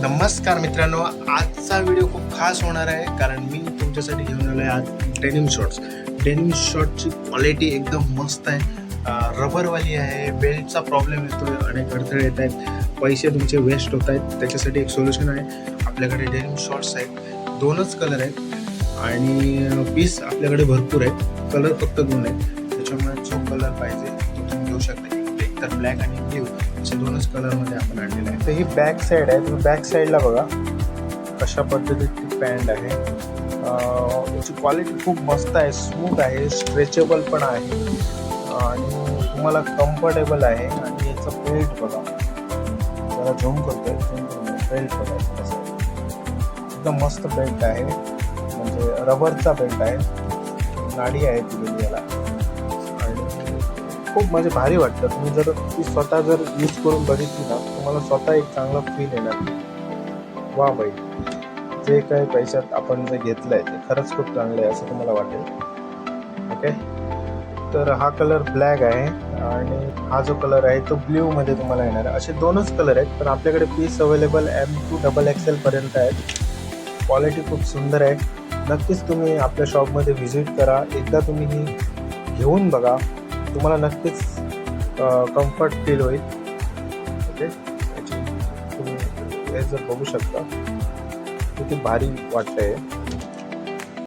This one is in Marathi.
नमस्कार मित्रांनो, आजचा व्हिडिओ खूप खास होणार आहे कारण मी तुमच्यासाठी घेऊन आलो आहे आज डेनिम शॉर्ट्स. डेनिम शॉर्टची क्वालिटी एकदम मस्त आहे, रबरवाली आहे. बेल्टचा प्रॉब्लेम येतो, अनेक अडथळे येत आहेत, पैसे तुमचे वेस्ट होत आहेत. त्याच्यासाठी एक सोल्युशन आहे. आपल्याकडे डेनिम शॉर्ट्स आहेत, 2च कलर आहेत आणि पीस आपल्याकडे भरपूर आहेत. कलर फक्त 2 आहेत, त्याच्यामुळे जो कलर पाहिजे तो तुम्ही घेऊ शकता. एक तर ब्लॅक आणि ब्ल्यू असे 2च कलरमध्ये आपण आणलेले आहे. तर ही बॅक साईड आहे. तुम्ही बॅक साईडला बघा कशा पद्धतीची पॅन्ट आहे. याची क्वालिटी खूप मस्त आहे, स्मूथ आहे, स्ट्रेचेबल पण आहे आणि तुम्हाला कम्फर्टेबल आहे. आणि याचं बेल्ट बघा, जरा झूम करतोय, बेल्ट बघा कसं एकदम मस्त बेल्ट आहे, म्हणजे रबरचा बेल्ट आहे, नाडी आहे दिलेली याला आणि खूप म्हणजे भारी वाटतं. तुम्ही जर ती स्वतः जर यूज करून बघितली ना, तुम्हाला स्वतः एक चांगला फील येणार. वा बाई, जे काही पैशात आपण जे घेतलं आहे ते खरंच खूप चांगलं आहे असं तुम्हाला वाटेल. ओके, तर हा कलर ब्लॅक आहे आणि हा जो कलर आहे तो ब्ल्यूमध्ये तुम्हाला येणार आहे. असे 2च कलर आहेत, पण आपल्याकडे पीस अवेलेबल M2 XXL पर्यंत आहेत. क्वालिटी खूप सुंदर आहे. नक्कीच तुम्ही आपल्या शॉपमध्ये व्हिजिट करा, एकदा तुम्ही ही घेऊन बघा, तुम्हाला नक्कीच कम्फर्ट फील होईल. ओके, तुम्ही हे जर बघू शकता किती भारी वाटतं आहे.